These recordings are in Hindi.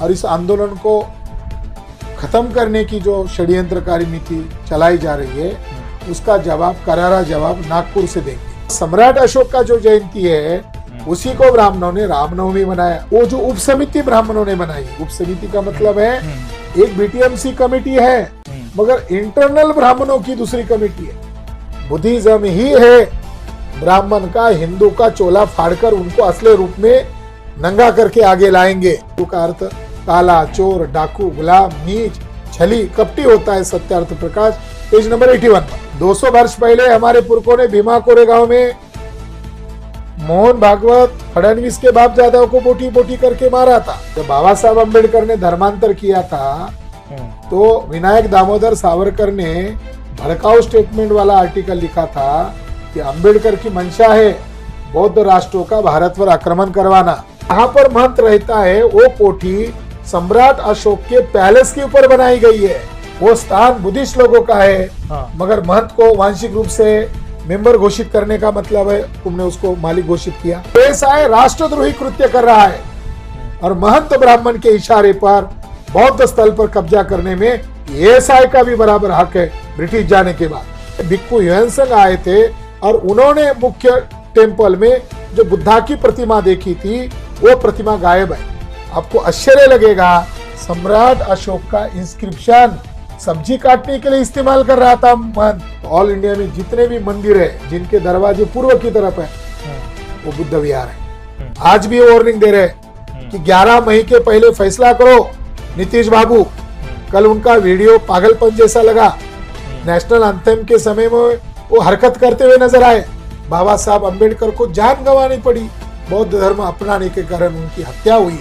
और इस आंदोलन को खत्म करने की जो षड्यंत्रकारी नीति चलाई जा रही है उसका जवाब, करारा जवाब नागपुर से देंगे। सम्राट अशोक का जो जयंती है उसी को ब्राह्मणों ने रामनवमी मनाया। वो जो उप समिति ब्राह्मणों ने बनाई, उप समिति का मतलब है एक बीटीएमसी कमेटी है मगर इंटरनल ब्राह्मणों की दूसरी कमेटी है। बुद्धिज्म ही है ब्राह्मण का हिंदू का चोला फाड़कर उनको असली रूप में नंगा करके आगे लाएंगे। का अर्थ काला, चोर, डाकू, गुलाम, नीच, छली, कपटी होता है सत्यार्थ प्रकाश, पेज नंबर 81 पर। 200 वर्ष पहले हमारे पुरखों ने भीमा कोरेगांव में मोहन भागवत फडणवीस के बाप जादव को बोटी बोटी करके मारा था। जब बाबा साहब अम्बेडकर ने धर्मांतर किया था तो विनायक दामोदर सावरकर ने भड़काऊ स्टेटमेंट वाला आर्टिकल लिखा था कि अम्बेडकर की मंशा है बौद्ध राष्ट्रों का भारत पर आक्रमण करवाना। यहाँ पर महंत रहता है वो कोठी सम्राट अशोक के पैलेस के ऊपर बनाई गई है। वो स्थान बुद्धिस्ट लोगों का है मगर महंत को वांशिक रूप से मेंबर घोषित करने का मतलब है तुमने उसको मालिक घोषित किया। ऐसा है राष्ट्रद्रोही कृत्य कर रहा है और महंत ब्राह्मण के इशारे पर बौद्ध स्थल पर कब्जा करने में एएसआई का भी बराबर हक है। ब्रिटिश जाने के बाद भिक्खु ह्वेनसांग आए थे और उन्होंने मुख्य टेम्पल में जो बुद्धा की प्रतिमा देखी थी वो प्रतिमा गायब है। आपको आश्चर्य लगेगा सम्राट अशोक का इंस्क्रिप्शन सब्जी काटने के लिए इस्तेमाल कर रहा था महंत। ऑल इंडिया में जितने भी मंदिर है जिनके दरवाजे पूर्व की तरफ है वो बुद्ध विहार है। आज भी वार्निंग दे रहे कि 11 मई के पहले फैसला करो। नीतीश बाबू कल उनका वीडियो पागलपन जैसा लगा। नेशनल एंथम के समय में वो हरकत करते हुए नजर आए। बाबा साहब अम्बेडकर को जान गंवानी पड़ी, बौद्ध धर्म अपनाने के कारण उनकी हत्या हुई।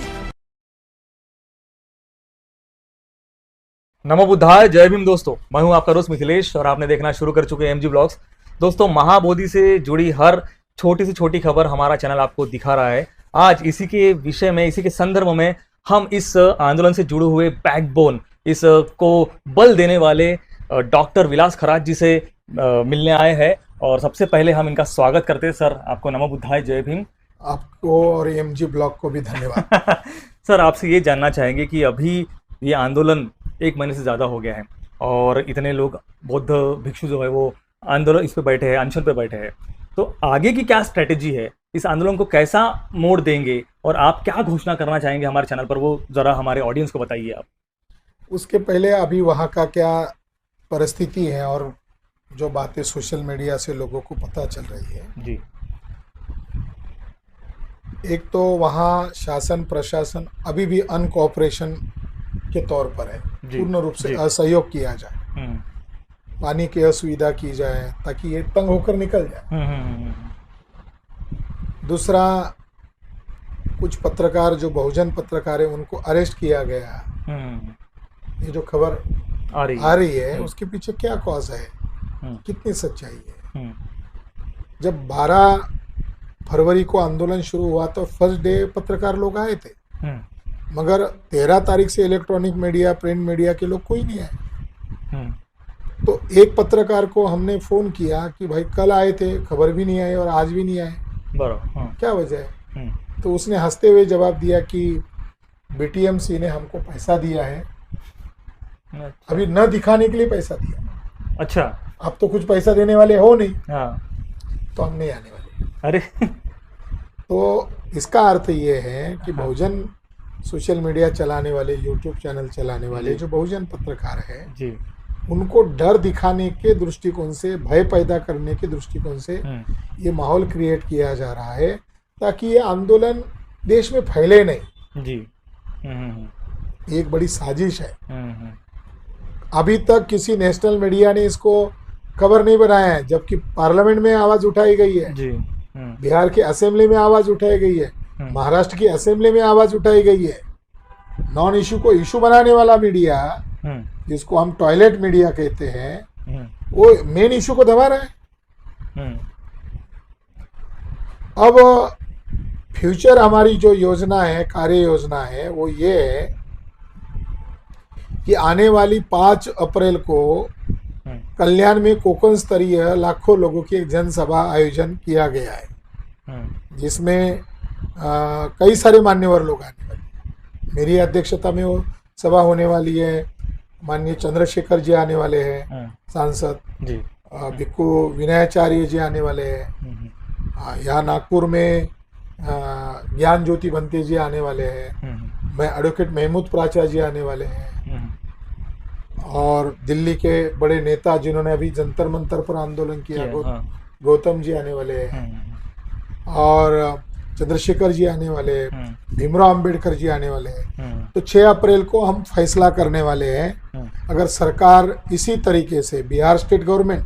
नमो बुद्धाय, जय भीम। दोस्तों मैं हूं आपका दोस्त मिथिलेश और आपने देखना शुरू कर चुके हैं एमजी ब्लॉग्स। दोस्तों महाबोधि से जुड़ी हर छोटी से छोटी खबर हमारा चैनल आपको दिखा रहा है। आज इसी के विषय में, इसी के संदर्भ में हम इस आंदोलन से जुड़े हुए बैकबोन, इस को बल देने वाले डॉक्टर विलास खरात जी से मिलने आए हैं और सबसे पहले हम इनका स्वागत करते हैं। सर आपको नमो बुद्धाय, जय भीम। आपको और एमजी ब्लॉग को भी धन्यवाद। सर आपसे ये जानना चाहेंगे कि अभी ये आंदोलन 1 महीने से ज़्यादा हो गया है और इतने लोग बौद्ध भिक्षु जो है वो आंदोलन इस पे बैठे हैं, अनशन पे बैठे हैं, तो आगे की क्या स्ट्रेटेजी है? इस आंदोलन को कैसा मोड़ देंगे और आप क्या घोषणा करना चाहेंगे हमारे चैनल पर, वो ज़रा हमारे ऑडियंस को बताइए आप। उसके पहले अभी वहाँ का क्या परिस्थिति है और जो बातें सोशल मीडिया से लोगों को पता चल रही है जी। एक तो वहाँ शासन प्रशासन अभी भी अनकोऑपरेशन के तौर पर है, पूर्ण रूप से असहयोग किया जाए, पानी की असुविधा की जाए ताकि ये तंग होकर निकल जाए। दूसरा, कुछ पत्रकार जो बहुजन पत्रकार है उनको अरेस्ट किया गया। ये जो खबर आ रही है उसके पीछे क्या कॉज है, कितनी सच्चाई है? जब 12 फरवरी को आंदोलन शुरू हुआ तो फर्स्ट डे पत्रकार लोग आए थे मगर 13 तारीख से इलेक्ट्रॉनिक मीडिया, प्रिंट मीडिया के लोग कोई नहीं आए। तो एक पत्रकार को हमने फोन किया कि भाई कल आए थे, खबर भी नहीं आई और आज भी नहीं आए, क्या वजह है? तो उसने हंसते हुए जवाब दिया कि बीटीएमसी ने हमको पैसा दिया है, अभी न दिखाने के लिए पैसा दिया। अच्छा, आप तो कुछ पैसा देने वाले हो नहीं। तो हम नहीं आने वाले। अरे तो इसका अर्थ ये है कि बहुजन सोशल मीडिया चलाने वाले, यूट्यूब चैनल चलाने वाले जो बहुजन पत्रकार है जी, उनको डर दिखाने के दृष्टिकोण से, भय पैदा करने के दृष्टिकोण से ये माहौल क्रिएट किया जा रहा है ताकि ये आंदोलन देश में फैले नहीं जी। एक बड़ी साजिश है। अभी तक किसी नेशनल मीडिया ने इसको खबर नहीं बनाया है, जबकि पार्लियामेंट में आवाज उठाई गई है जी। बिहार की असेंबली में आवाज उठाई गई है, महाराष्ट्र की असेंबली में आवाज उठाई गई है। नॉन इशू को इशू बनाने वाला मीडिया, जिसको हम टॉयलेट मीडिया कहते हैं, वो मेन इशू को दबा रहा है। अब फ्यूचर हमारी जो योजना है, कार्य योजना है, वो ये है कि आने वाली 5 अप्रैल को कल्याण में कोकण स्तरीय लाखों लोगों की एक जनसभा आयोजन किया गया है जिसमें कई सारे मान्यवर लोग आने वाले हैं। मेरी अध्यक्षता में वो सभा होने वाली है। माननीय चंद्रशेखर जी आने वाले हैं सांसद जी। भिक्खू विनयाचार्य जी आने वाले हैं। यहाँ नागपुर में ज्ञान ज्योति बनते जी आने वाले हैं। मैं एडवोकेट महमूद प्राचार्य जी आने वाले हैं। और दिल्ली के बड़े नेता जिन्होंने अभी जंतर मंतर पर आंदोलन किया गौतम जी आने वाले हैं। और चंद्रशेखर जी आने वाले हैं। भीमराव अंबेडकर जी आने वाले हैं। तो 6 अप्रैल को हम फैसला करने वाले हैं। अगर सरकार इसी तरीके से, बिहार स्टेट गवर्नमेंट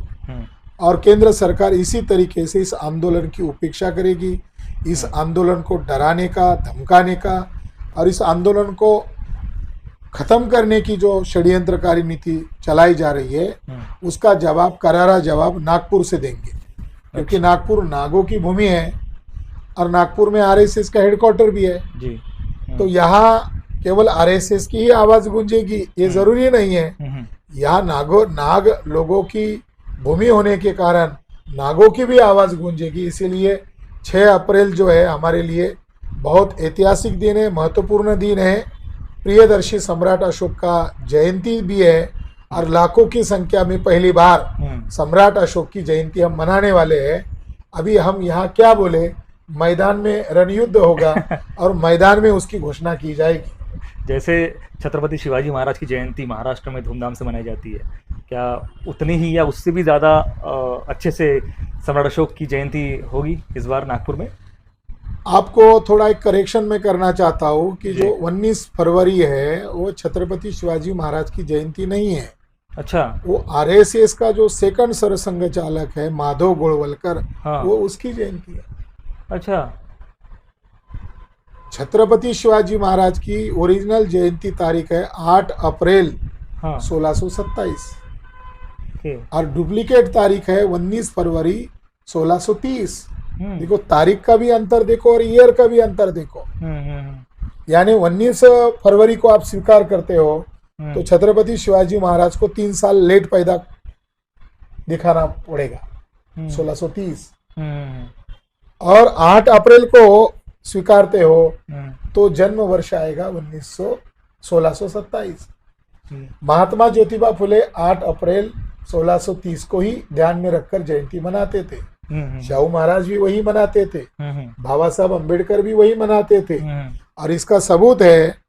और केंद्र सरकार इसी तरीके से इस आंदोलन की उपेक्षा करेगी, इस आंदोलन को डराने का, धमकाने का और इस आंदोलन को खत्म करने की जो षड्यंत्रकारी नीति चलाई जा रही है, उसका जवाब, करारा जवाब नागपुर से देंगे। क्योंकि नागपुर नागों की भूमि है और नागपुर में आरएसएस का हेडक्वार्टर भी है जी। तो यहाँ केवल आरएसएस की ही आवाज गूंजेगी ये जरूरी नहीं है। यहाँ नाग लोगों की भूमि होने के कारण नागों की भी आवाज गूंजेगी। इसीलिए 6 अप्रैल जो है हमारे लिए बहुत ऐतिहासिक दिन है, महत्वपूर्ण दिन है। प्रियदर्शी सम्राट अशोक का जयंती भी है और लाखों की संख्या में पहली बार सम्राट अशोक की जयंती हम मनाने वाले हैं। अभी हम यहाँ क्या बोले, मैदान में रणयुद्ध होगा और मैदान में उसकी घोषणा की जाएगी। जैसे छत्रपति शिवाजी महाराज की जयंती महाराष्ट्र में धूमधाम से मनाई जाती है, क्या उतनी ही या उससे भी ज़्यादा अच्छे से सम्राट अशोक की जयंती होगी इस बार नागपुर में? आपको थोड़ा एक करेक्शन में करना चाहता हूँ कि जो 19 फरवरी है वो छत्रपति शिवाजी महाराज की जयंती नहीं है। अच्छा। वो आरएसएस का जो सेकंड सरसंघ चालक है माधव गोळवलकर, वो उसकी जयंती है। अच्छा। छत्रपति शिवाजी महाराज की ओरिजिनल जयंती तारीख है 8 अप्रैल 1627 और डुप्लीकेट तारीख है 19 फरवरी 1630। देखो तारीख का भी अंतर देखो और ईयर का भी अंतर देखो। यानी 19 फरवरी को आप स्वीकार करते हो तो छत्रपति शिवाजी महाराज को 3 साल लेट पैदा दिखाना पड़ेगा 1630। और 8 अप्रैल को स्वीकारते हो तो जन्म वर्ष आएगा 1627। महात्मा ज्योतिबा फुले 8 अप्रैल 1630 को ही ध्यान में रखकर जयंती मनाते थे। शाहू महाराज भी वही मनाते थे, बाबा साहब अम्बेडकर भी वही मनाते थे। और इसका सबूत है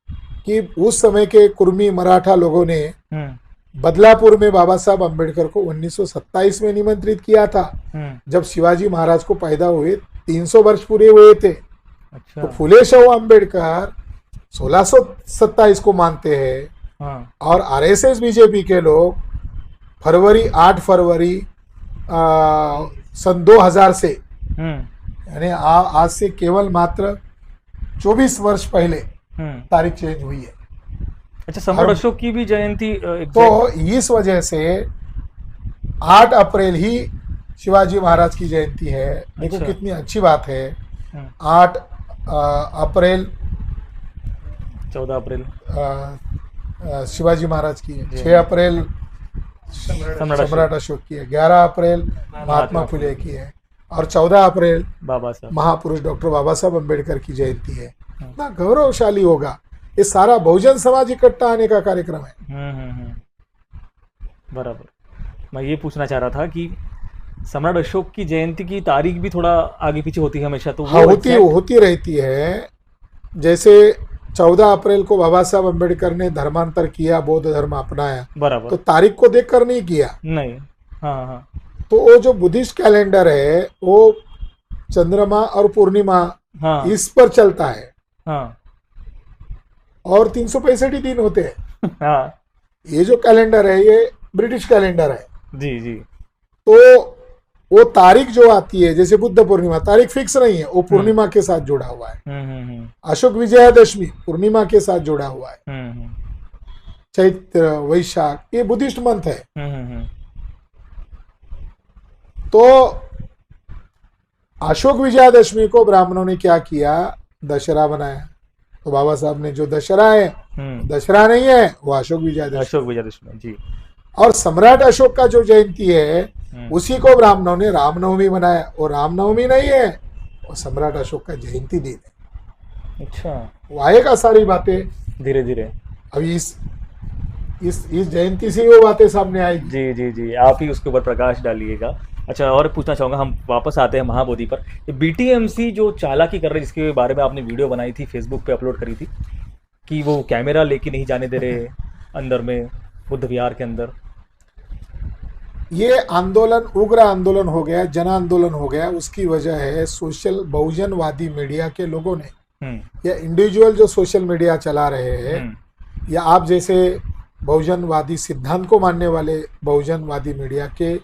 कि उस समय के कुर्मी मराठा लोगों ने बदलापुर में बाबा साहब अम्बेडकर को 1927 में निमंत्रित किया था, जब शिवाजी महाराज को पैदा हुए 300 वर्ष पूरे हुए थे। अच्छा। तो फुले शाहू अम्बेडकर 1627 को मानते हैं और आरएसएस बीजेपी के लोग 8 फरवरी सन 2000 से, यानी आज से केवल मात्र 24 वर्ष पहले तारीख चेंज हुई है। अच्छा, सम्राट अशोक की भी जयंती तो इस वजह से 8 अप्रैल ही शिवाजी महाराज की जयंती है। देखो अच्छा। कितनी अच्छी बात है। 8 अप्रैल 14 अप्रैल शिवाजी महाराज की है, 6 अप्रैल सम्राट अशोक की है, 11 अप्रैल महात्मा फुले की है और 14 अप्रैल बाबा साहब महापुरुष डॉक्टर बाबा साहब अम्बेडकर की जयंती है। इतना गौरवशाली होगा। ये सारा बहुजन समाज इकट्ठा आने का कार्यक्रम है। बराबर। मैं ये पूछना चाह रहा था कि सम्राट अशोक की जयंती की तारीख भी थोड़ा आगे पीछे होती है हमेशा, तो हाँ, होती रहती है। जैसे 14 अप्रैल को बाबा साहब अम्बेडकर ने धर्मांतर किया, बौद्ध धर्म अपनाया, बराबर, तो तारीख को देखकर नहीं किया। नहीं। हाँ। तो वो जो बुद्धिस्ट कैलेंडर है वो चंद्रमा और पूर्णिमा इस पर चलता है। और 365 दिन होते हैं। ये जो कैलेंडर है ये ब्रिटिश कैलेंडर है। जी। तो वो तारीख जो आती है, जैसे बुद्ध पूर्णिमा, तारीख फिक्स नहीं है, वो पूर्णिमा के साथ जुड़ा हुआ है। अशोक विजयादशमी पूर्णिमा के साथ जुड़ा हुआ है। चैत्र, वैशाख, ये बुद्धिस्ट मंथ है। तो अशोक विजयादशमी को ब्राह्मणों ने क्या किया, दशहरा बनाया। तो बाबा साहब ने जो दशहरा है, दशहरा नहीं है, वो अशोक विजयादशमी जी। और सम्राट अशोक का जो जयंती है उसी को ब्राह्मणों ने रामनवमी बनाया। वो रामनवमी नहीं है, वो सम्राट अशोक का जयंती दिन है। अच्छा, वो आएगा सारी बातें धीरे धीरे। अभी इस जयंती से वो बातें सामने आएगी। जी जी जी, आप ही उसके ऊपर प्रकाश डालिएगा। अच्छा, और पूछना चाहूँगा, हम वापस आते हैं महाबोधि पर। ये बीटीएमसी जो चालाकी कर रही है, जिसके बारे में आपने वीडियो बनाई थी, फेसबुक पे अपलोड करी थी, कि वो कैमरा लेके नहीं जाने दे रहे अंदर में, बुद्ध विहार के अंदर। ये आंदोलन उग्र आंदोलन हो गया, जन आंदोलन हो गया। उसकी वजह है सोशल बहुजनवादी मीडिया के लोगों ने, या इंडिविजुअल जो सोशल मीडिया चला रहे हैं, या आप जैसे बहुजनवादी सिद्धांत को मानने वाले बहुजनवादी मीडिया के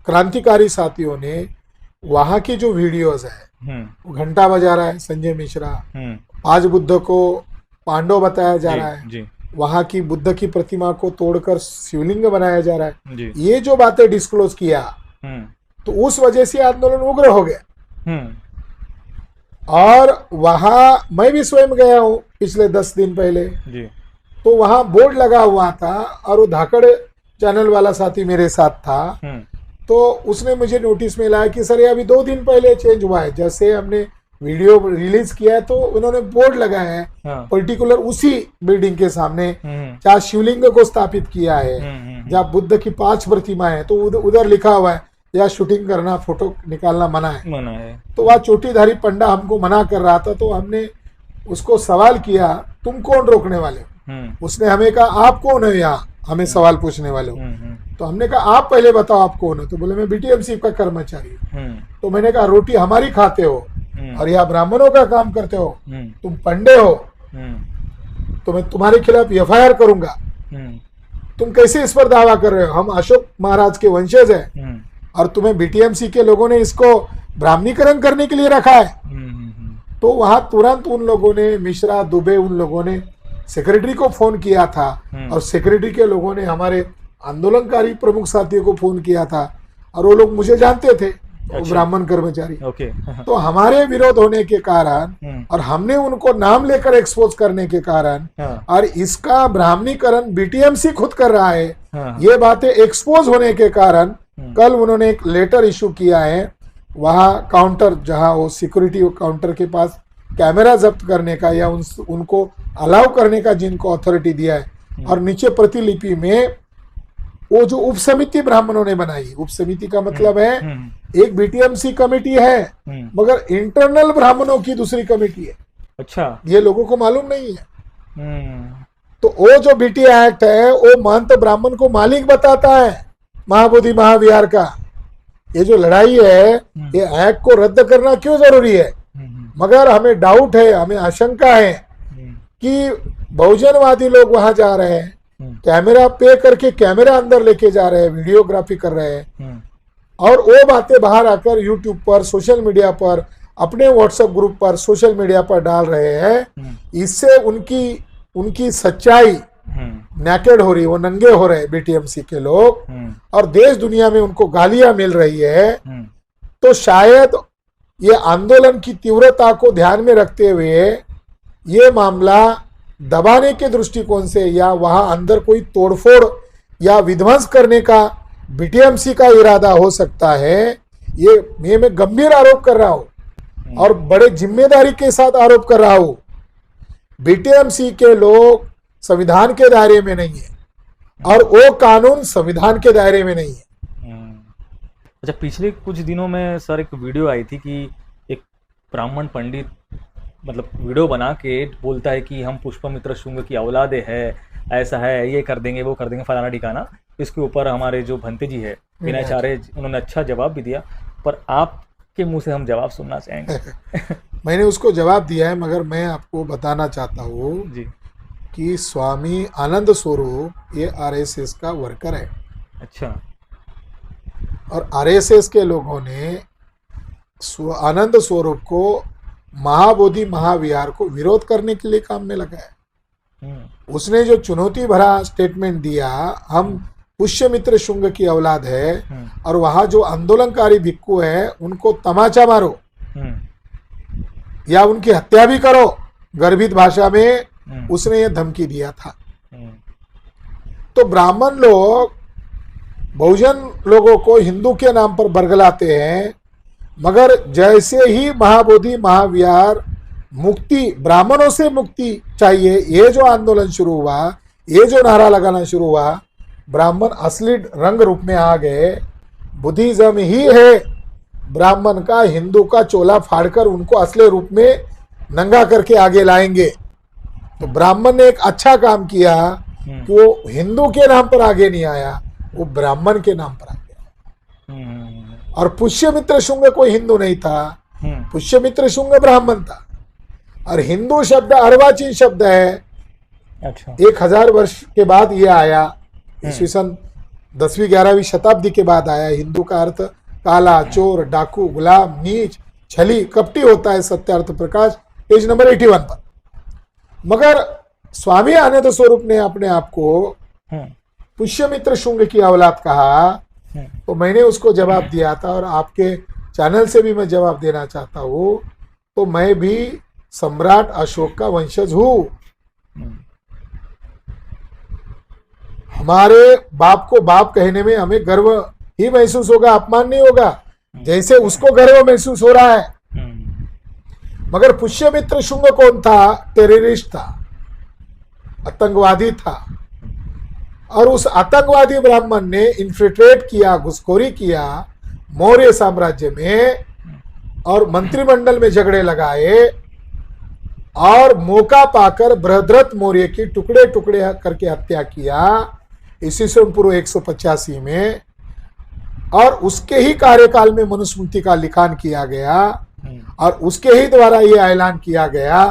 क्रांतिकारी साथियों ने वहाँ की जो वीडियोस है, वो घंटा बजा रहा है संजय मिश्रा, आज बुद्ध को पांडव बताया जा रहा है, वहाँ की बुद्ध की प्रतिमा को तोड़कर शिवलिंग बनाया जा रहा है, ये जो बातें डिस्क्लोज किया, तो उस वजह से आंदोलन उग्र हो गया। और वहां मैं भी स्वयं गया हूं पिछले 10 दिन पहले, तो वहां बोर्ड लगा हुआ था और वो धाकड़ चैनल वाला साथी मेरे साथ था, तो उसने मुझे नोटिस में लाया कि सर ये अभी 2 दिन पहले चेंज हुआ है। जैसे हमने वीडियो रिलीज किया है तो उन्होंने बोर्ड लगाया है, पर्टिकुलर उसी बिल्डिंग के सामने जहाँ शिवलिंग को स्थापित किया है, जहाँ बुद्ध की 5 प्रतिमा है, तो उधर लिखा हुआ है या शूटिंग करना, फोटो निकालना मना है। तो वह चोटीधारी पंडा हमको मना कर रहा था, तो हमने उसको सवाल किया, तुम कौन रोकने वाले हो? उसने हमें कहा आप कौन हो यहाँ हमें सवाल पूछने वाले हो? तो हमने कहा आप पहले बताओ आप कौन हो? तो बोले मैं बीटीएमसी का कर्मचारी हूँ। तो मैंने कहा रोटी हमारी खाते हो और यहाँ ब्राह्मणों का काम करते हो, तुम पंडे हो, तो मैं तुम्हारे खिलाफ एफआईआर करूंगा। तुम कैसे इस पर दावा कर रहे हो? हम अशोक महाराज के वंशज हैं और तुम्हें बीटीएमसी के लोगों ने इसको ब्राह्मणीकरण करने के लिए रखा है। तो वहां तुरंत उन लोगों ने, मिश्रा, दुबे, उन लोगों ने सेक्रेटरी को फोन किया था और सेक्रेटरी के लोगों ने हमारे आंदोलनकारी प्रमुख साथियों को फोन किया था, और वो लोग मुझे जानते थे, वो ब्राह्मण कर्मचारी। तो हमारे विरोध होने के कारण और हमने उनको नाम लेकर एक्सपोज करने के कारण, और इसका ब्राह्मणीकरण बीटीएमसी खुद कर रहा है, ये बातें एक्सपोज होने के कारण कल उन्होंने एक लेटर इशू किया है, वहां काउंटर, जहां वो सिक्योरिटी काउंटर के पास कैमरा जब्त करने का या उनको अलाउ करने का जिनको अथॉरिटी दिया है, और नीचे प्रतिलिपि में वो जो उप समिति ब्राह्मणों ने बनाई, उप समिति का मतलब है एक बीटीएमसी कमेटी है मगर इंटरनल ब्राह्मणों की दूसरी कमेटी है। अच्छा, ये लोगों को मालूम नहीं है। तो वो जो बीटी एक्ट है वो महंत ब्राह्मण को मालिक बताता है महाबोधि महाविहार का। ये जो लड़ाई है, ये एक्ट को रद्द करना क्यों जरूरी है? मगर हमें डाउट है, हमें आशंका है कि बहुजनवादी लोग वहां जा रहे हैं, कैमरा पे करके कैमरा अंदर लेके जा रहे हैं, वीडियोग्राफी कर रहे हैं, और वो बातें बाहर आकर यूट्यूब पर, सोशल मीडिया पर, अपने व्हाट्सएप ग्रुप पर, सोशल मीडिया पर डाल रहे हैं। इससे उनकी सच्चाई नेकेड हो रही है, वो नंगे हो रहे हैं बीटीएमसी के लोग, और देश दुनिया में उनको गालियां मिल रही है। तो शायद ये आंदोलन की तीव्रता को ध्यान में रखते हुए ये मामला दबाने के दृष्टिकोण से, या वहां अंदर कोई तोड़फोड़ या विध्वंस करने का बीटीएमसी का इरादा हो सकता है। ये मैं गंभीर आरोप कर रहा हूं और बड़े जिम्मेदारी के साथ आरोप कर रहा हूं। बीटीएमसी के लोग संविधान के दायरे में नहीं है और वो कानून संविधान के दायरे में नहीं है। अच्छा, पिछले कुछ दिनों में सर एक वीडियो आई थी कि एक ब्राह्मण पंडित मतलब वीडियो बना के बोलता है कि हम पुष्पमित्र शुंग की औलादे है, ऐसा है, ये कर देंगे, वो कर देंगे, फलाना ठिकाना। इसके ऊपर हमारे जो भंते जी है विनयाचार्य, उन्होंने अच्छा जवाब भी दिया, पर आपके मुंह से हम जवाब सुनना चाहेंगे। मैंने उसको जवाब दिया है, मगर मैं आपको बताना चाहता हूँ जी कि स्वामी आनंद स्वरूप ये आरएसएस का वर्कर है। अच्छा। और आरएसएस के लोगों ने आनंद स्वरूप को महाबोधि महाविहार को विरोध करने के लिए काम में लगाया। उसने जो चुनौती भरा स्टेटमेंट दिया, हम पुष्यमित्र शुंग की औलाद है और वहां जो आंदोलनकारी भिक्खु है उनको तमाचा मारो या उनकी हत्या भी करो, गर्भित भाषा में उसने ये धमकी दिया था। तो ब्राह्मण लोग बहुजन लोगों को हिंदू के नाम पर बरगलाते हैं, मगर जैसे ही महाबोधि महाविहार मुक्ति, ब्राह्मणों से मुक्ति चाहिए, ये जो आंदोलन शुरू हुआ, ये जो नारा लगाना शुरू हुआ, ब्राह्मण असली रंग रूप में आ गए। बुद्धिज्म ही है ब्राह्मण का, हिंदू का चोला फाड़कर उनको असली रूप में नंगा करके आगे लाएंगे। तो ब्राह्मण ने एक अच्छा काम किया कि वो हिंदू के नाम पर आगे नहीं आया, वो ब्राह्मण के नाम पर आ गया। और पुष्यमित्र शुंग कोई हिंदू नहीं था, पुष्यमित्र शुंग ब्राह्मण था। और हिंदू शब्द अर्वाचीन शब्द है। अच्छा। 1000 वर्ष के बाद ये आया, ईस्वी सन 10वीं 11वीं शताब्दी के बाद आया। हिंदू का अर्थ काला, चोर, डाकू, गुलाम, नीच, छली, कपटी होता है। सत्यार्थ प्रकाश पेज नंबर 81 पर। मगर स्वामी आनंद स्वरूप ने अपने आप को पुष्यमित्र शुंग की औलाद कहा, तो मैंने उसको जवाब दिया था और आपके चैनल से भी मैं जवाब देना चाहता हूँ। तो मैं भी सम्राट अशोक का वंशज हूँ। हमारे बाप को बाप कहने में हमें गर्व ही महसूस होगा, अपमान नहीं होगा, जैसे उसको गर्व महसूस हो रहा है। मगर पुष्यमित्र शुंग कौन था? टेररिस्ट था, आतंकवादी था। और उस आतंकवादी ब्राह्मण ने इन्फिल्ट्रेट किया, घुसखोरी किया मौर्य साम्राज्य में और मंत्रिमंडल में झगड़े लगाए और मौका पाकर बृहद्रथ मौर्य की टुकड़े टुकड़े करके हत्या किया ईस्वी पूर्व 185 में। और उसके ही कार्यकाल में मनुस्मृति का लिखान किया गया और उसके ही द्वारा ये ऐलान किया गया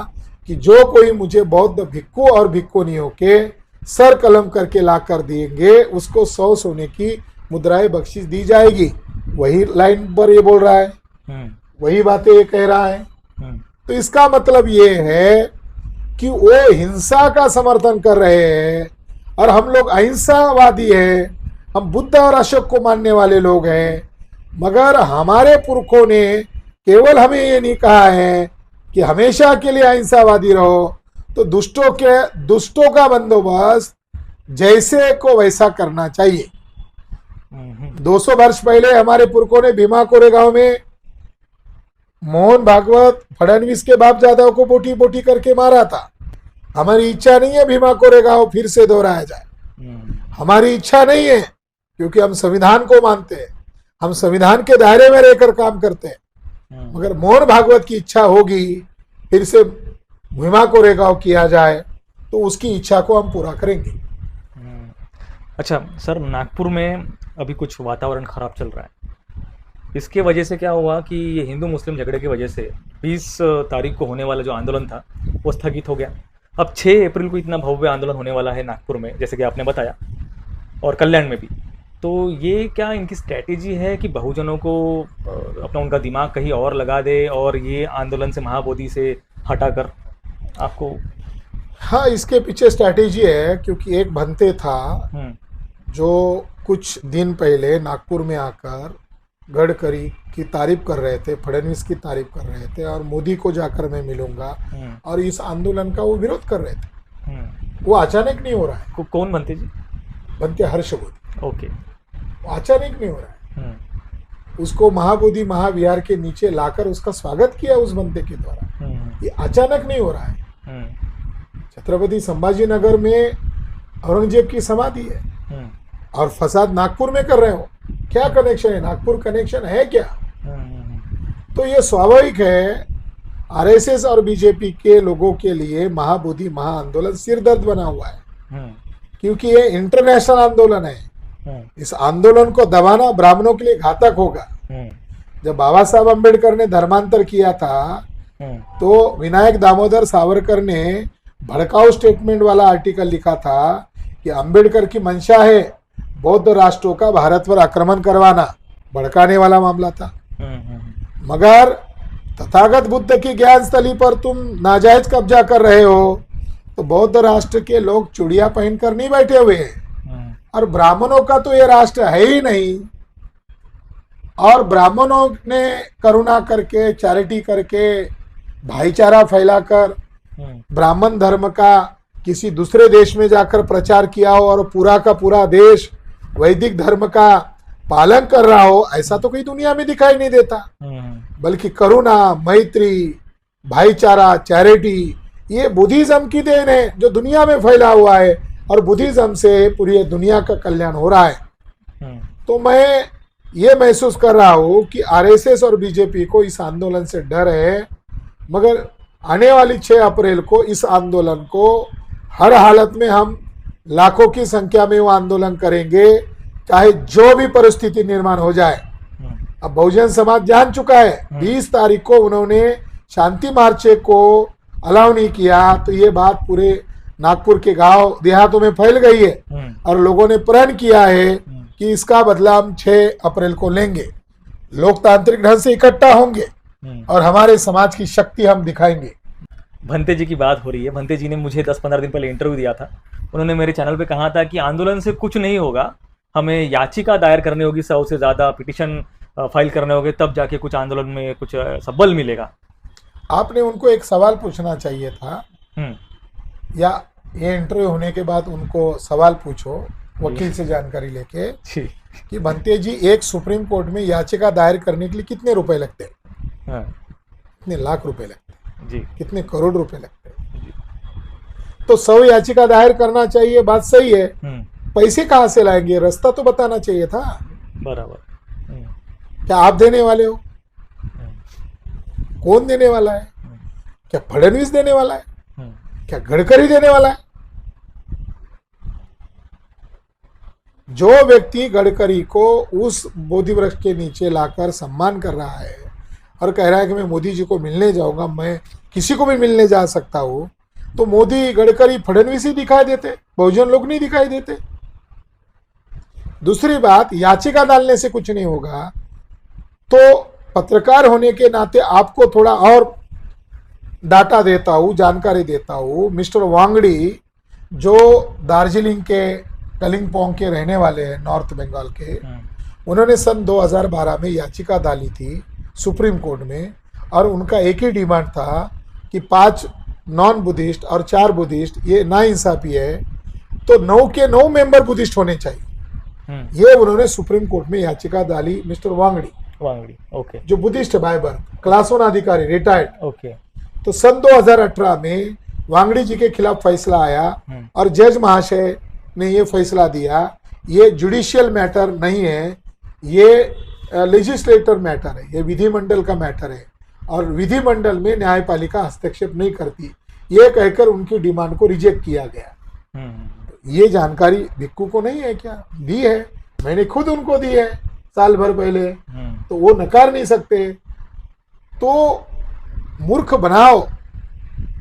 कि जो कोई मुझे बौद्ध भिक्खु और भिक्खुनियों के सर कलम करके ला कर देंगे उसको 100 सोने की मुद्राएं बख्शिश दी जाएगी। वही लाइन पर ये बोल रहा है, वही बातें ये कह रहा है। तो इसका मतलब ये है कि वो हिंसा का समर्थन कर रहे हैं और हम लोग अहिंसावादी हैं, हम बुद्ध और अशोक को मानने वाले लोग हैं। मगर हमारे पुरखों ने केवल हमें ये नहीं कहा है कि हमेशा के लिए अहिंसावादी रहो, तो दुष्टों का बंदोबस्त जैसे को वैसा करना चाहिए। 200 वर्ष पहले हमारे पुरखों ने भीमा कोरेगांव में मोहन भागवत फडणवीस के बाप जादव को बोटी बोटी करके मारा था। हमारी इच्छा नहीं है भीमा कोरेगांव फिर से दोहराया जाए, हमारी इच्छा नहीं है, क्योंकि हम संविधान को मानते हैं, हम संविधान के दायरे में रहकर काम करते हैं। मगर मोहन भागवत की इच्छा होगी फिर से भीमा कोरेगांव किया जाए, तो उसकी इच्छा को हम पूरा करेंगे। अच्छा सर, नागपुर में अभी कुछ वातावरण खराब चल रहा है, इसके वजह से क्या हुआ कि ये हिंदू मुस्लिम झगड़े की वजह से 20 तारीख को होने वाला जो आंदोलन था वो स्थगित हो गया। अब 6 अप्रैल को इतना भव्य आंदोलन होने वाला है नागपुर में, जैसे कि आपने बताया, और कल्याण में भी। तो ये क्या इनकी स्ट्रैटेजी है कि बहुजनों को अपना उनका दिमाग कहीं और लगा दे और ये आंदोलन से महाबोधि से हटाकर आपको? हाँ, इसके पीछे स्ट्रैटेजी है, क्योंकि एक भंते था जो कुछ दिन पहले नागपुर में आकर गडकरी की तारीफ कर रहे थे, फडणवीस की तारीफ कर रहे थे और मोदी को जाकर मैं मिलूंगा और इस आंदोलन का वो विरोध कर रहे थे। वो अचानक नहीं हो रहा है। कौन बनते जी? बनते हर्षबोधि। ओके। वो अचानक नहीं हो रहा है। उसको महाबोधि महाविहार के नीचे लाकर उसका स्वागत किया उस बंदे के द्वारा। ये अचानक नहीं हो रहा है। छत्रपति संभाजी नगर में औरंगजेब की समाधि है और फसाद नागपुर में कर रहे हो, क्या कनेक्शन है? नागपुर कनेक्शन है क्या? तो ये स्वाभाविक है, आरएसएस और बीजेपी के लोगों के लिए महाबोधि महाआंदोलन सिरदर्द बना हुआ है, क्योंकि ये इंटरनेशनल आंदोलन है। इस आंदोलन को दबाना ब्राह्मणों के लिए घातक होगा। जब बाबा साहब अम्बेडकर ने धर्मांतर किया था तो विनायक दामोदर सावरकर ने भड़काऊ स्टेटमेंट वाला आर्टिकल लिखा था कि अम्बेडकर की मंशा है बौद्ध राष्ट्रों का भारत पर आक्रमण करवाना, भड़काने वाला मामला था। मगर तथागत बुद्ध की ज्ञान स्थली पर तुम नाजायज कब्जा कर रहे हो, तो बौद्ध राष्ट्र के लोग चूड़ियां पहनकर नहीं बैठे हुए हैं और ब्राह्मणों का तो ये राष्ट्र है ही नहीं। और ब्राह्मणों ने करुणा करके, चैरिटी करके, भाईचारा फैलाकर ब्राह्मण धर्म का किसी दूसरे देश में जाकर प्रचार किया हो और पूरा का पूरा देश वैदिक धर्म का पालन कर रहा हो, ऐसा तो कहीं दुनिया में दिखाई नहीं देता। बल्कि करुणा, मैत्री, भाईचारा, चैरिटी, ये बुद्धिज्म की देन है जो दुनिया में फैला हुआ है और बुद्धिज्म से पूरी दुनिया का कल्याण हो रहा है। तो मैं ये महसूस कर रहा हूँ कि आरएसएस और बीजेपी को इस आंदोलन से डर है, मगर आने वाली 6 अप्रैल को इस आंदोलन को हर हालत में हम लाखों की संख्या में वो आंदोलन करेंगे, चाहे जो भी परिस्थिति निर्माण हो जाए। अब बहुजन समाज जान चुका है, 20 तारीख को उन्होंने शांति मार्चे को अलाउ नहीं किया, तो ये बात पूरे नागपुर के गांव देहातों में फैल गई है और लोगों ने प्रण किया है कि इसका बदला हम 6 अप्रैल को लेंगे, लोकतांत्रिक ढंग से इकट्ठा होंगे और हमारे समाज की शक्ति हम दिखाएंगे। भंते जी की बात हो रही है। भंते जी ने मुझे 10-15 दिन पहले इंटरव्यू दिया था। उन्होंने मेरे चैनल पे कहा था कि आंदोलन से कुछ नहीं होगा, हमें याचिका दायर करनी होगी, 100 से ज़्यादा पिटिशन फाइल करने होंगे, तब जाके कुछ आंदोलन में कुछ सबल मिलेगा। आपने उनको एक सवाल पूछना चाहिए था, या ये इंटरव्यू होने के बाद उनको सवाल पूछो वकील से जानकारी लेके कि भंते जी, एक सुप्रीम कोर्ट में याचिका दायर करने के लिए कितने रुपए लगते हैं? कितने लाख रुपए लगते हैं जी, कितने करोड़ रुपए लगते हैं? तो 100 याचिका दायर करना चाहिए, बात सही है। पैसे कहाँ से लाएंगे? रास्ता तो बताना चाहिए था। बराबर। क्या आप देने वाले हो? कौन देने वाला है? क्या फडणवीस देने वाला है? क्या गडकरी देने वाला है? जो व्यक्ति गडकरी को उस बोधि वृक्ष के नीचे लाकर सम्मान कर रहा है और कह रहा है कि मैं मोदी जी को मिलने जाऊंगा, मैं किसी को भी मिलने जा सकता हूं, तो मोदी, गडकरी, फडणवीस ही दिखाई देते, बहुजन लोग नहीं दिखाई देते। दूसरी बात, याचिका डालने से कुछ नहीं होगा, तो पत्रकार होने के नाते आपको थोड़ा और डाटा देता हूं, जानकारी देता हूं। मिस्टर वांगड़ी जो दार्जिलिंग के कलिंगपोंग के रहने वाले हैं, नॉर्थ बंगाल के, उन्होंने सन 2012 में याचिका डाली थी सुप्रीम कोर्ट में और उनका एक ही डिमांड था कि 5 नॉन बुद्धिस्ट और 4 बुद्धिस्ट, ये नाइंसाफी है, तो 9 के 9 मेंबर बुद्धिस्ट होने चाहिए। ये उन्होंने सुप्रीम कोर्ट में याचिका डाली। मिस्टर वांगड़ी ओके, जो बुद्धिस्ट है बाय बर्थ, क्लास 1 अधिकारी, रिटायर्ड। ओके। तो सन 2018 में वांगड़ी जी के खिलाफ फैसला आया और जज महाशय ने ये फैसला दिया, ये जुडिशियल मैटर नहीं है, ये लेजिस्लेटर मैटर है, ये विधिमंडल का मैटर है और विधिमंडल में न्यायपालिका हस्तक्षेप नहीं करती, ये कहकर उनकी डिमांड को रिजेक्ट किया गया। ये जानकारी भिक्कू को नहीं है क्या? दी है, मैंने खुद उनको दी है साल भर पहले, तो वो नकार नहीं सकते। तो मूर्ख बनाओ,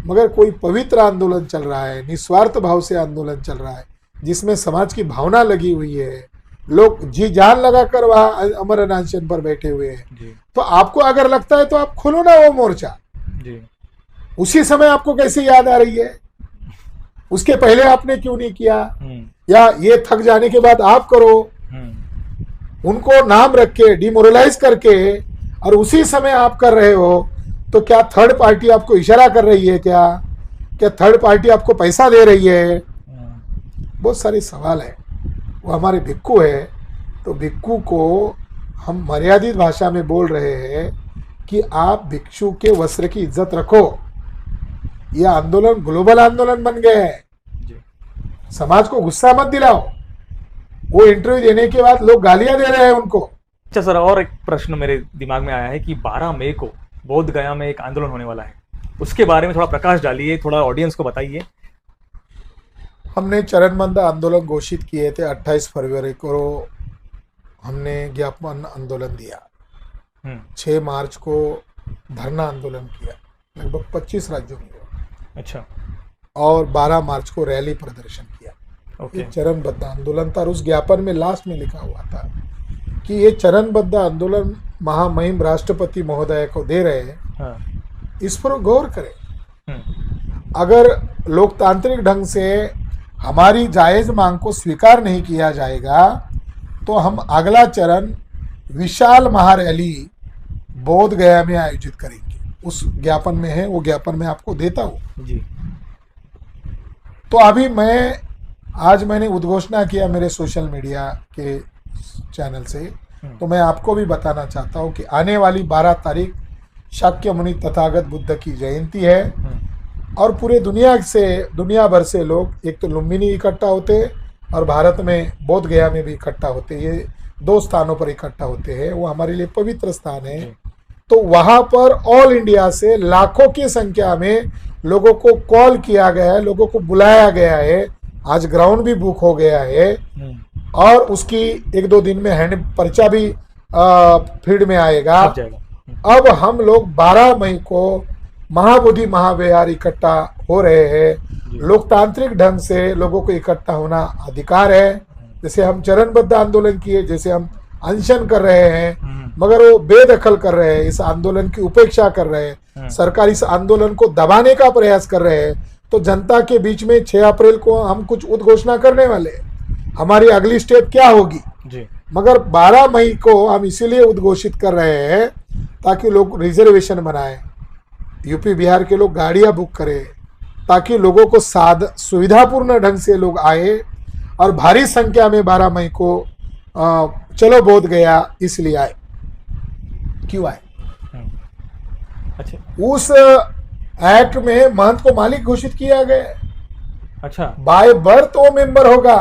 मगर कोई पवित्र आंदोलन चल रहा है, निस्वार्थ भाव से आंदोलन चल रहा है, जिसमें समाज की भावना लगी हुई है, लोग जी जान लगाकर वहां अमर अनशन पर बैठे हुए हैं। तो आपको अगर लगता है तो आप खोलो ना वो मोर्चा जी। उसी समय आपको कैसे याद आ रही है? उसके पहले आपने क्यों नहीं किया? या ये थक जाने के बाद आप करो, उनको नाम रख के डिमोरलाइज करके, और उसी समय आप कर रहे हो, तो क्या थर्ड पार्टी आपको इशारा कर रही है? क्या थर्ड पार्टी आपको पैसा दे रही है? बहुत सारे सवाल है। वो हमारे भिक्कू है, तो भिक्कू को हम मर्यादित भाषा में बोल रहे हैं कि आप भिक्षु के वस्त्र की इज्जत रखो। यह आंदोलन ग्लोबल आंदोलन बन गया है, समाज को गुस्सा मत दिलाओ। वो इंटरव्यू देने के बाद लोग गालियां दे रहे हैं उनको। अच्छा सर, और एक प्रश्न मेरे दिमाग में आया है कि 12 मई को बोध गया में एक आंदोलन होने वाला है, उसके बारे में थोड़ा प्रकाश डालिए, थोड़ा ऑडियंस को बताइए। हमने चरणबद्ध आंदोलन घोषित किए थे। 28 फरवरी को हमने ज्ञापन आंदोलन दिया, 6 मार्च को धरना आंदोलन किया, लगभग 25 राज्यों में हुआ। अच्छा। और 12 मार्च को रैली प्रदर्शन किया। ये चरणबद्ध आंदोलन था और उस ज्ञापन में लास्ट में लिखा हुआ था कि ये चरणबद्ध आंदोलन महामहिम राष्ट्रपति महोदय को दे रहे हैं, इस पर गौर करें। अगर लोकतांत्रिक ढंग से हमारी जायज मांग को स्वीकार नहीं किया जाएगा तो हम अगला चरण विशाल महारैली बोध गया में आयोजित करेंगे। उस ज्ञापन में है, वो ज्ञापन मैं आपको देता हूँ जी। तो अभी आज मैंने उद्घोषणा किया मेरे सोशल मीडिया के चैनल से, तो मैं आपको भी बताना चाहता हूँ कि आने वाली 12 तारीख शाक्य मुनि तथागत बुद्ध की जयंती है। और पूरे दुनिया भर से लोग एक तो लुम्बिनी इकट्ठा होते हैं और भारत में बोध गया में भी इकट्ठा होते हैं। ये 2 स्थानों पर इकट्ठा होते हैं, वो हमारे लिए पवित्र स्थान है। तो वहां पर ऑल इंडिया से लाखों की संख्या में लोगों को कॉल किया गया है, लोगों को बुलाया गया है। आज ग्राउंड भी बुक हो गया है और उसकी 1-2 दिन में हैंड पर्चा भी फील्ड में आएगा। अब हम लोग 12 मई को महाबोधि महाविहार इकट्ठा हो रहे हैं। लोकतांत्रिक ढंग से लोगों को इकट्ठा होना अधिकार है। जैसे हम चरणबद्ध आंदोलन किए, जैसे हम अनशन कर रहे हैं, मगर वो बेदखल कर रहे हैं, इस आंदोलन की उपेक्षा कर रहे हैं, सरकार इस आंदोलन को दबाने का प्रयास कर रहे हैं। तो जनता के बीच में 6 अप्रैल को हम कुछ उद्घोषणा करने वाले हैं, हमारी अगली स्टेप क्या होगी जी। मगर 12 मई को हम इसीलिए उद्घोषित कर रहे हैं ताकि लोग रिजर्वेशन बनाएं, यूपी बिहार के लोग गाड़ियां बुक करें, ताकि लोगों को सुविधापूर्ण ढंग से लोग आए। और भारी संख्या में 12 मई को चलो बोध गया इसलिए आए। क्यों आए? अच्छा, उस एक्ट में महंत को मालिक घोषित किया गया। अच्छा, बाय बर्थ वो मेंबर होगा,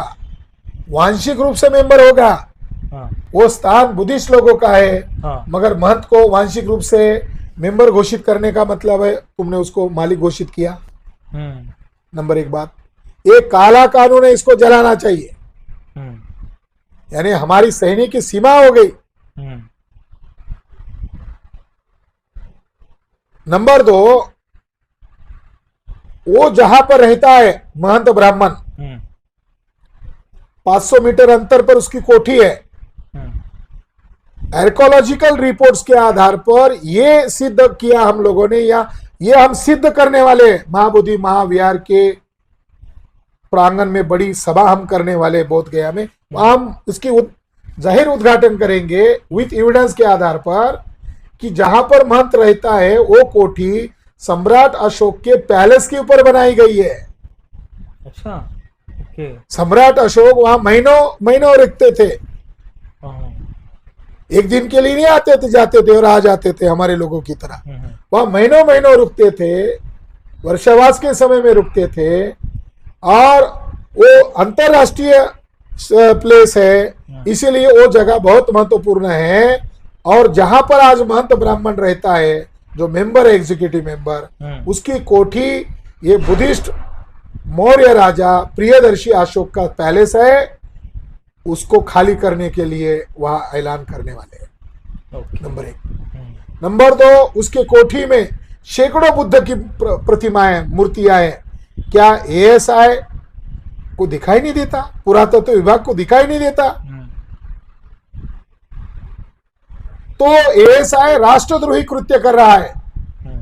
वांशिक रूप से मेंबर होगा। हाँ। वो स्थान बुद्धिस्ट लोगों का है। हाँ। मगर महंत को वांशिक रूप से मेंबर घोषित करने का मतलब है तुमने उसको मालिक घोषित किया। नंबर 1 बात, ये काला कानून है, इसको जलाना चाहिए। यानी हमारी सहने की सीमा हो गई। नंबर 2, वो जहां पर रहता है महंत ब्राह्मण, 500 मीटर अंतर पर उसकी कोठी है। आर्कोलॉजिकल रिपोर्ट्स के आधार पर ये सिद्ध किया हम लोगों ने, या ये हम सिद्ध करने वाले महाबोधि महाविहार के प्रांगण में बड़ी सभा हम करने वाले बोध गया में। हम इसकी जाहिर उद्घाटन करेंगे विथ एविडेंस के आधार पर कि जहां पर महंत रहता है वो कोठी सम्राट अशोक के पैलेस के ऊपर बनाई गई है। अच्छा, ओके। सम्राट अशोक वहां महीनों रुकते थे, एक दिन के लिए नहीं आते थे, जाते थे और आ जाते थे हमारे लोगों की तरह। वहां महीनों रुकते थे, वर्षावास के समय में रुकते थे। और वो अंतरराष्ट्रीय प्लेस है, इसीलिए वो जगह बहुत महत्वपूर्ण है। और जहां पर आज महंत ब्राह्मण रहता है, जो मेंबर है एग्जीक्यूटिव मेंबर, उसकी कोठी ये बुद्धिस्ट मौर्य राजा प्रियदर्शी अशोक का पैलेस है, उसको खाली करने के लिए वह ऐलान करने वाले हैं। नंबर 1। नंबर 2, उसके कोठी में सैकड़ों बुद्ध की प्रतिमाएं, मूर्तियां हैं। क्या एएसआई को दिखाई नहीं देता? पुरातत्व विभाग को दिखाई नहीं देता? तो एएसआई राष्ट्रद्रोही कृत्य कर रहा है।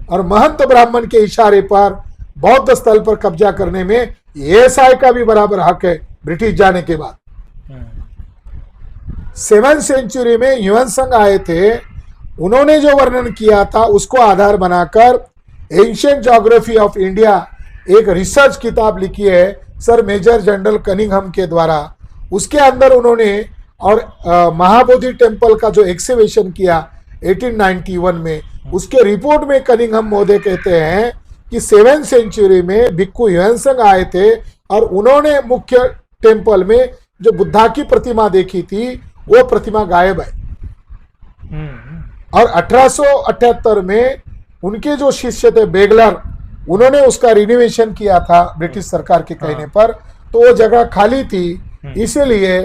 और महंत ब्राह्मण के इशारे पर बौद्ध स्थल पर कब्जा करने में एएसआई का भी बराबर हक है ब्रिटिश जाने के बाद। 7वीं सेंचुरी में ह्यूएन आए थे, उन्होंने जो वर्णन किया था उसको आधार बनाकर एंशिएंट ज्योग्राफी ऑफ इंडिया एक रिसर्च किताब लिखी है सर मेजर जनरल कनिंघम के द्वारा। उसके अंदर उन्होंने और महाबोधि टेम्पल का जो एक्सकवेशन किया 1891 में, उसके रिपोर्ट में कनिंघम महोदय कहते हैं कि 7वीं सेंचुरी में भिक्खु ह्यूएन आए थे और उन्होंने मुख्य टेम्पल में जो बुद्धा की प्रतिमा देखी थी वो प्रतिमा गायब है। और 1878 में उनके जो शिष्य थे बेगलर, उन्होंने उसका रिनोवेशन किया था ब्रिटिश सरकार के कहने पर, तो वो जगह खाली थी। इसीलिए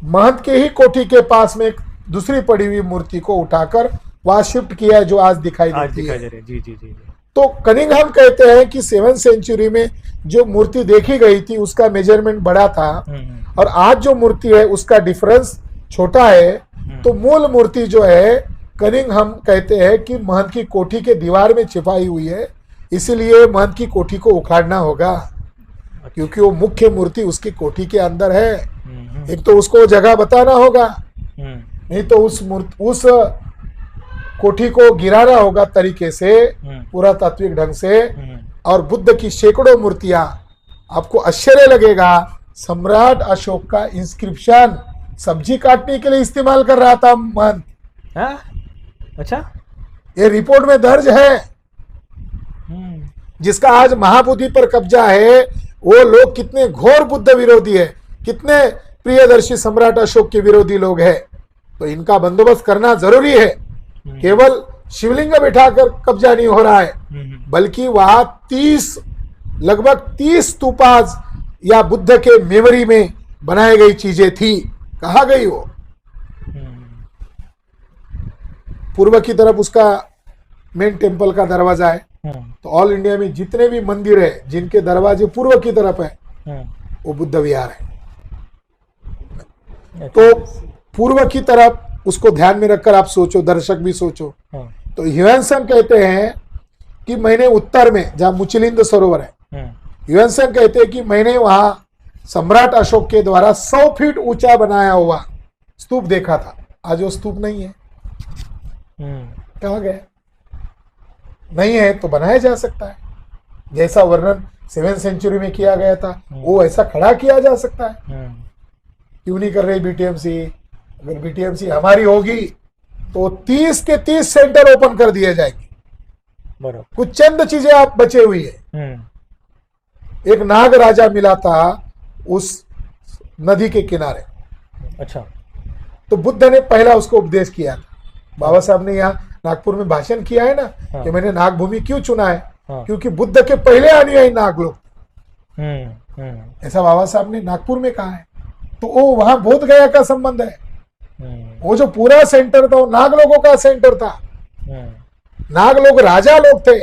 महंत के ही कोठी के पास में एक दूसरी पड़ी हुई मूर्ति को उठाकर वहां शिफ्ट किया है, जो आज दिखाई देती है। जी। तो कनिंघम कहते हैं कि 7वीं सेंचुरी में जो मूर्ति देखी गई थी उसका मेजरमेंट बड़ा था और आज जो मूर्ति है उसका डिफरेंस छोटा है। तो मूल मूर्ति जो है कनिंघम कहते हैं कि महंत की कोठी के दीवार में छिपाई हुई है, इसीलिए महंत की कोठी को उखाड़ना होगा, क्योंकि वो मुख्य मूर्ति उसकी कोठी के अंदर है। एक तो उसको जगह बताना होगा, नहीं तो उस कोठी को गिराना होगा तरीके से, पूरा तात्विक ढंग से। और बुद्ध की सैकड़ों मूर्तियां, आपको आश्चर्य लगेगा, सम्राट अशोक का इंस्क्रिप्शन सब्जी काटने के लिए इस्तेमाल कर रहा था महंत। अच्छा, ये रिपोर्ट में दर्ज है। जिसका आज महाबोधि पर कब्जा है, वो लोग कितने घोर बुद्ध विरोधी है, कितने प्रियदर्शी सम्राट अशोक के विरोधी लोग हैं। तो इनका बंदोबस्त करना जरूरी है। केवल शिवलिंग बिठाकर कब्जा नहीं हो रहा है, बल्कि वहां लगभग 30 स्तूपाज या बुद्ध के मेमोरी में बनाई गई चीजें थी। कहा गई वो पूर्व की तरफ उसका मेन टेम्पल का दरवाजा है। तो ऑल इंडिया में जितने भी मंदिर है जिनके दरवाजे पूर्व की तरफ है, वो बुद्ध विहार है। तो पूर्व की तरफ उसको ध्यान में रखकर आप सोचो, दर्शक भी सोचो। तो ह्यूएनत्सांग कहते हैं कि मैंने उत्तर में जहां मुचिलिंद सरोवर है, ह्यूएनत्सांग कहते हैं कि मैंने वहां सम्राट अशोक के द्वारा 100 फीट ऊंचा बनाया हुआ स्तूप देखा था। आज वो स्तूप नहीं है। कहाँ गए? नहीं है तो बनाया जा सकता है। जैसा वर्णन 7th सेंचुरी में किया गया था, वो ऐसा खड़ा किया जा सकता है। क्यों नहीं कर रही बीटीएमसी? अगर बीटीएमसी हमारी होगी तो 30 के 30 सेंटर ओपन कर दिए जाएंगे। बराबर। कुछ चंद चीजें आप बचे हुई है। एक नाग राजा मिला था उस नदी के किनारे। अच्छा। तो बुद्ध ने पहला उसको उपदेश किया था। बाबा साहब ने यहाँ नागपुर में भाषण किया है ना। कि मैंने नागभूमि क्यों चुना है? क्योंकि बुद्ध के पहले अनुयायी नाग लोग। ऐसा बाबा साहब ने नागपुर में कहा है। तो वो वहां बोध गया का संबंध है। वो जो पूरा सेंटर था वो नाग लोगों का सेंटर था। नाग लोग राजा लोग थे,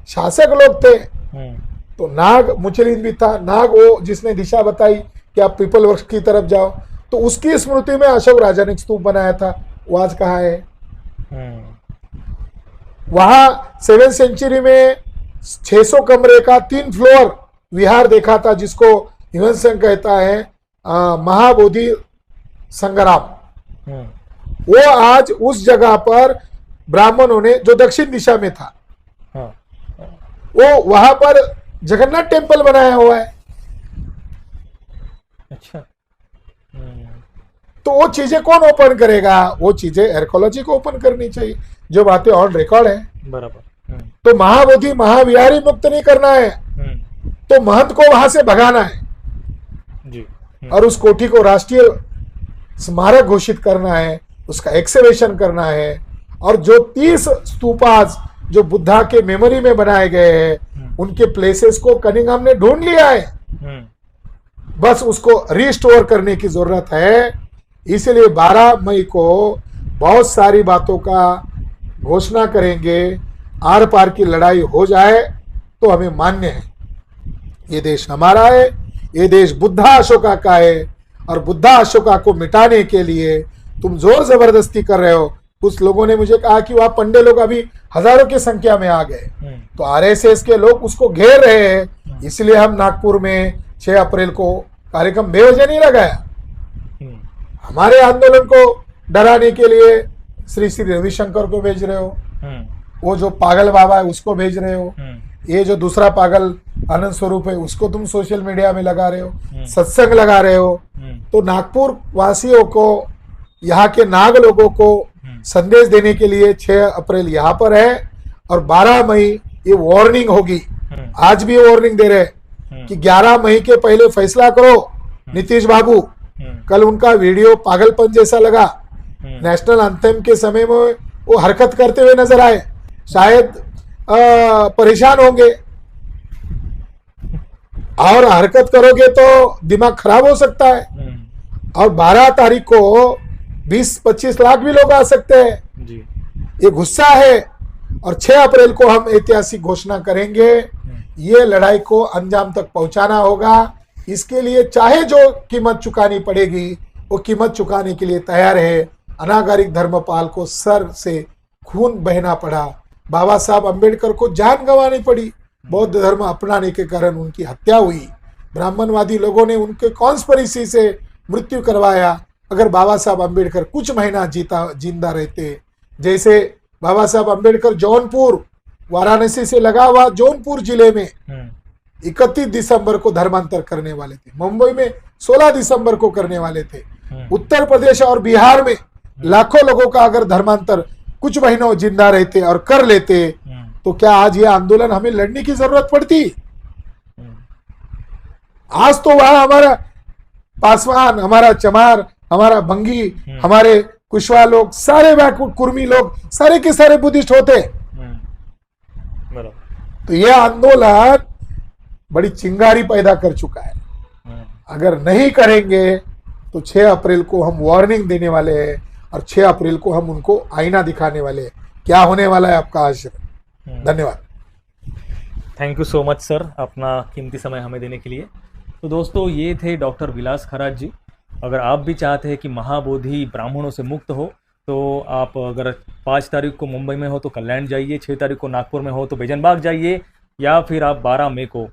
शासक लोग थे। तो नाग मुचलिंद भी था। नाग वो जिसने दिशा बताई कि आप पीपल वृक्ष की तरफ जाओ, तो उसकी स्मृति में अशोक राजा ने स्तूप बनाया था। वो आज कहाँ है? वहां 7th सेंचुरी में 600 कमरे का 3 फ्लोर विहार देखा था, जिसको ह्यूएनत्सांग कहता है महाबोधि संग्राम। वो आज उस जगह पर ब्राह्मणों ने, जो दक्षिण दिशा में था, वो वहां पर जगन्नाथ टेम्पल बनाया हुआ है। अच्छा। तो वो चीजें कौन ओपन करेगा? वो चीजें आर्कियोलॉजी को ओपन करनी चाहिए, जो बातें ऑन रिकॉर्ड है। बराबर। तो महाबोधि महाविहारी मुक्त नहीं करना है, तो महंत को वहां से भगाना है जी। और उस कोठी को राष्ट्रीय स्मारक घोषित करना है, उसका एक्सकवेशन करना है। और जो 30 स्तूपाज जो बुद्धा के मेमोरी में बनाए गए हैं, उनके प्लेसेस को कनिंघम ने ढूंढ लिया है। बस उसको रिस्टोर करने की जरूरत है। इसलिए 12 मई को बहुत सारी बातों का घोषणा करेंगे। आर पार की लड़ाई हो जाए तो हमें मान्य है। ये देश हमारा है, ये देश बुद्धा अशोका का है। और बुद्धा अशोका को मिटाने के लिए तुम जोर जबरदस्ती कर रहे हो। कुछ लोगों ने मुझे कहा कि वहां पंडे लोग अभी हजारों की संख्या में आ गए, तो आरएसएस के लोग उसको घेर रहे हैं। इसलिए हम नागपुर में 6 अप्रैल को कार्यक्रम बेवजह नहीं लगाया। हमारे आंदोलन को डराने के लिए श्री श्री रविशंकर को भेज रहे हो, वो जो पागल बाबा है उसको भेज रहे हो, ये जो दूसरा पागल आनंद स्वरूप है उसको तुम सोशल मीडिया में लगा रहे हो, सत्संग लगा रहे हो। तो नागपुर वासियों को, यहाँ के नाग लोगों को संदेश देने के लिए 6 अप्रैल यहाँ पर है। और 12 मई ये वार्निंग होगी। आज भी वार्निंग दे रहे कि 11 मई के पहले फैसला करो। नीतीश बाबू, कल उनका वीडियो पागलपन जैसा लगा। नेशनल एंथम के समय में वो हरकत करते हुए नजर आए, शायद परेशान होंगे। और हरकत करोगे तो दिमाग खराब हो सकता है। और 12 तारीख को 20-25 लाख भी लोग आ सकते हैं जी। ये गुस्सा है। और 6 अप्रैल को हम ऐतिहासिक घोषणा करेंगे। ये लड़ाई को अंजाम तक पहुंचाना होगा। इसके लिए चाहे जो कीमत चुकानी पड़ेगी, वो कीमत चुकाने के लिए तैयार है। अनागरिक धर्मपाल को सर से खून बहना पड़ा, बाबा साहब अंबेडकर को जान गंवानी पड़ी, बौद्ध धर्म अपनाने के कारण उनकी हत्या हुई, ब्राह्मणवादी लोगों ने उनके कॉन्स्पिरेसी से मृत्यु करवाया। अगर बाबा साहब अंबेडकर कुछ महीना जिंदा रहते, जैसे बाबा साहब अंबेडकर जौनपुर, वाराणसी से लगा हुआ जौनपुर जिले में 31 दिसंबर को धर्मांतर करने वाले थे, मुंबई में 16 दिसंबर को करने वाले थे, उत्तर प्रदेश और बिहार में लाखों लोगों का अगर धर्मांतर कुछ महीनों जिंदा रहते और कर लेते तो क्या आज ये आंदोलन हमें लड़ने की जरूरत पड़ती? आज तो वहां हमारा पासवान, हमारा चमार, हमारा भंगी, हमारे कुशवाहा लोग, सारे कुर्मी लोग, सारे के सारे बुद्धिस्ट होते। तो ये आंदोलन बड़ी चिंगारी पैदा कर चुका है। अगर नहीं करेंगे तो 6 अप्रैल को हम वार्निंग देने वाले हैं और 6 अप्रैल को हम उनको आईना दिखाने वाले हैं। क्या होने वाला है आपका आशीर्वाद। धन्यवाद। Thank you so much sir, अपना कीमती समय हमें देने के लिए। तो दोस्तों, ये थे डॉक्टर विलास खरात जी। अगर आप भी चाहते हैं कि महाबोधि ब्राह्मणों से मुक्त हो तो आप अगर 5 तारीख को मुंबई में हो तो कल्याण जाइए, 6 तारीख को नागपुर में हो तो बेजनबाग जाइए, या फिर आप 12 मई को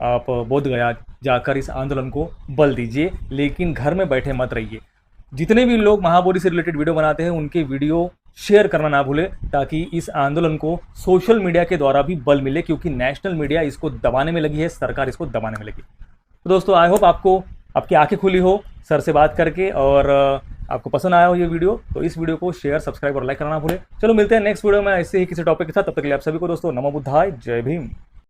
आप बोध गया जाकर इस आंदोलन को बल दीजिए। लेकिन घर में बैठे मत रहिए। जितने भी लोग महाबोधि से रिलेटेड वीडियो बनाते हैं उनके वीडियो शेयर करना ना भूलें, ताकि इस आंदोलन को सोशल मीडिया के द्वारा भी बल मिले, क्योंकि नेशनल मीडिया इसको दबाने में लगी है, सरकार इसको दबाने में लगी। तो दोस्तों, आई होप आपको आपकी आंखें खुली हो सर से बात करके, और आपको पसंद आया हो ये वीडियो तो इस वीडियो को शेयर, सब्सक्राइब और लाइक करना ना भूलें। चलो मिलते हैं नेक्स्ट वीडियो में ऐसे ही किसी टॉपिक के साथ। तब तक के लिए आप सभी को दोस्तों नमो बुद्धाय, जय भीम।